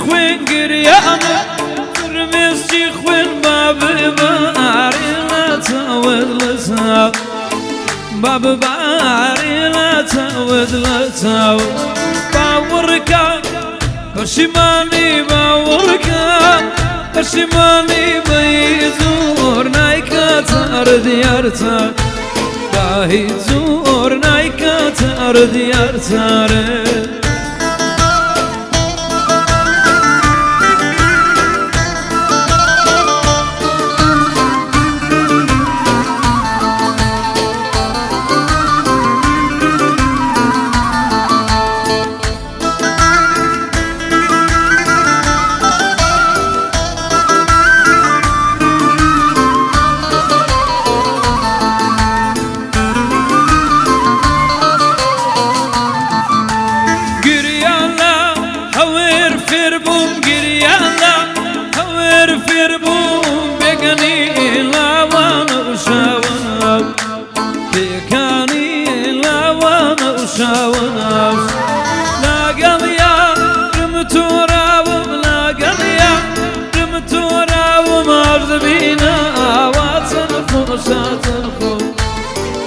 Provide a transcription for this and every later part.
خوين قريانة فرميس جي خوين باب باري لا تعود لساو باب باري لا تعود لساو باوركا برشماني باوركا برشماني بيزور نايكا تار ديارتا باهي زور نايكا تار ديارتا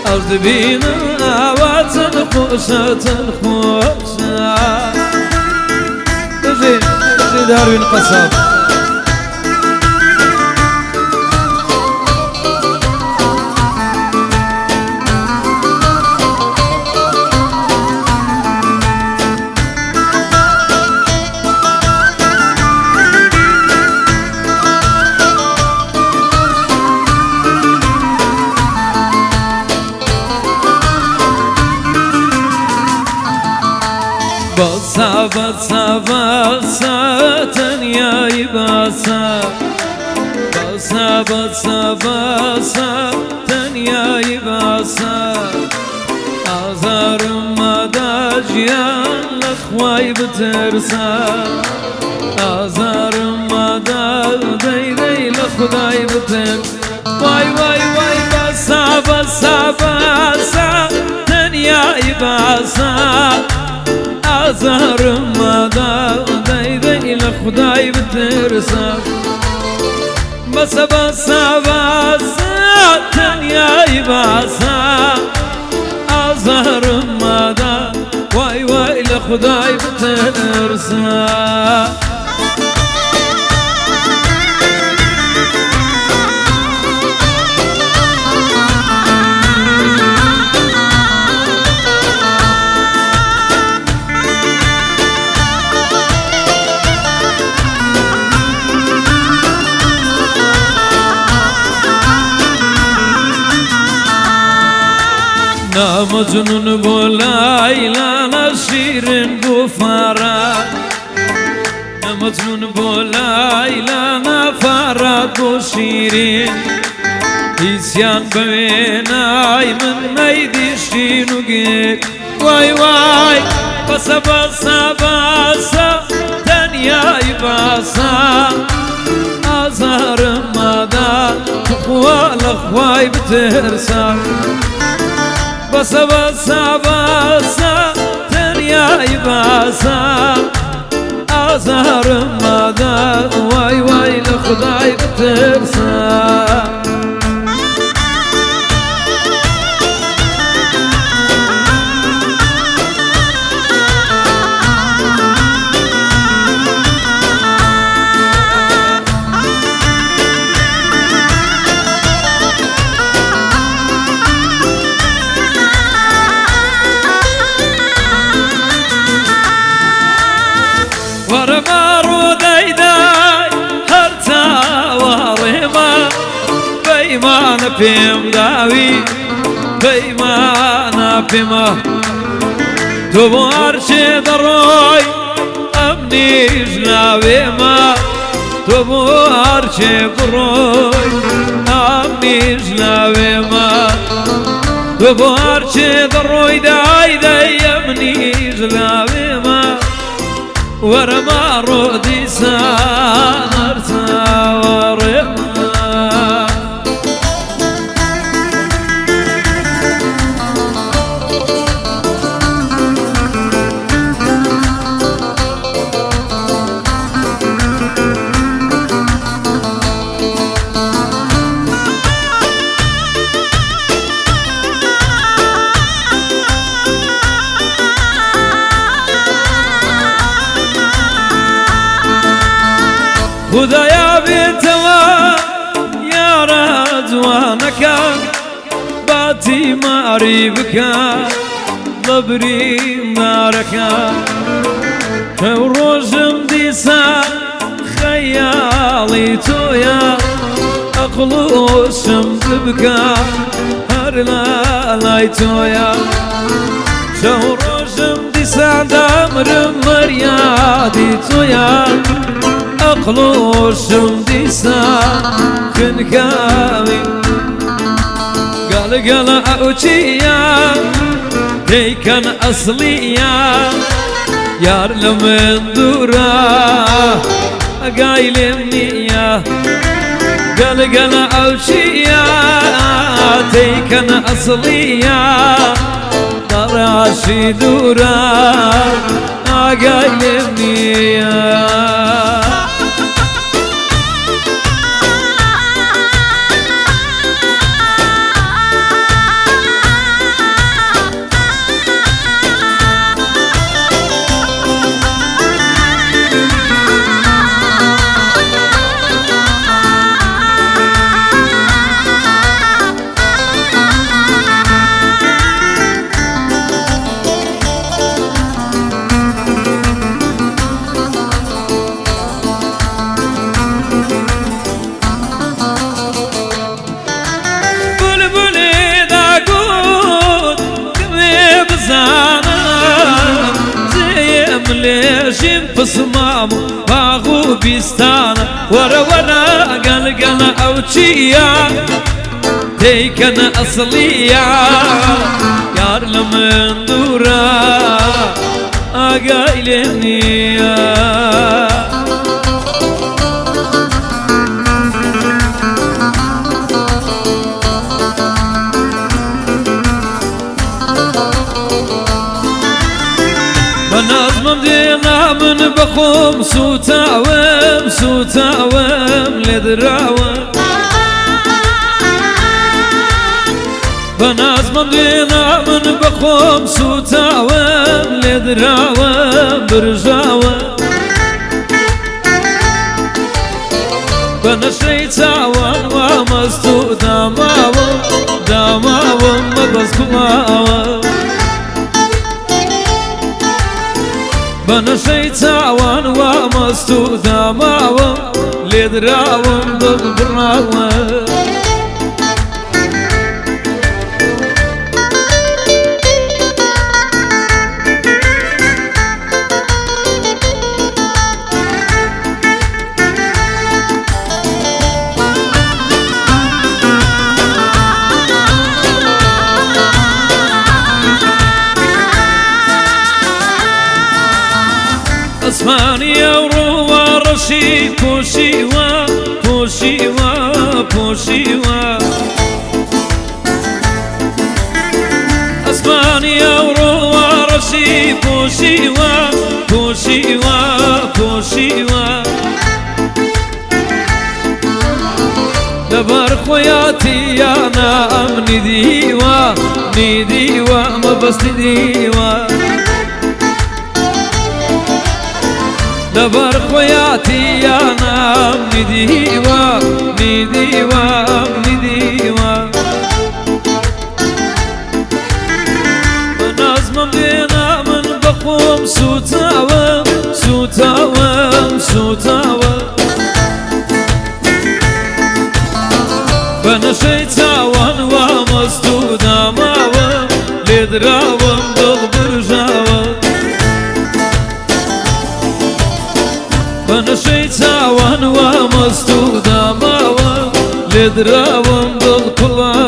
أرض بينا وتنخوشة تنخوشة تجي داروين قصاب باسا باسا باسا تنياي باسا باسا باسا باسا تنياي باسا أزار مداجيان لخواي بترسا أزار مداج دي دي لخداي بترسا واي واي واي باسا باسا باسا تنياي باسا أزهر مدى داي لخداي بترسا باسا باسا باسا تنياي باسا أزهر مدى واي واي لخداي بترسا نا مجنون بولاي لا نشيرين بوفارا نا مجنون بولاي لا نفارات بوشيرين إسيان بويناي من ميدي شينو جيك واي واي باسا باسا باسا تنياي باسا أزهر مدى تخوى لخواي بترسا باسا باسا باسا تنياي باسا أزهر مدى واي واي لخداي بترسا ورمارو داي داي هرتا ورما بيمان بيم داوي بيمان بيما تبو شي دروي أمني جناوي ما تبو شي دروي أمني جناوي ما تبو شي دروي داي داي أمني جناوي ما ورما رودي سانرتا ورما خدایا بیتوا یارا جوانکا باتی ماری بکا لبریم دارکا او روزم دیسا خیالی تویا اقلوشم دبکا هر لالای تویا شو روزم دیسا دامرم مریادی تویا اقلوشم دیسا کنکاوی قال قال اوچیا دیکن اصلیا یار لمن دورا قايلني قال قال اوشيا تيكن اصليا راشي دورا قايلني ليشين بصمام باغو بيستانا ورا ورا قال قال اوتشيا تيكن اصليا يار لمن دورا قايلني من بقوم سوتاوم سوتاوم لدراوم بناز مدينة من بقوم سوتاوم لدراوم برجاوم بنشيتاوم ومستو داماوم داماوم مبسكواوم بنشيتاوم ومستو داماوم لدراوم بالبراوم اسمانيا وروا رشي بوشيوا بوشيوا بوشيوا اسمانيا وروا رشي بوشيوا بوشيوا بوشيوا دبر خوياتي انا نديوا نديوا ما بس نديوا دبر خوياتي انا نديوا نديوا نديوا ناس مدينة من بقوم سوتاوم سوتاوم سوتاوم بنشيتاوم ومستو داماوم لدراوم بالبرجاوم بنشيتاوم ومستو داماوم لدراوم بالكلا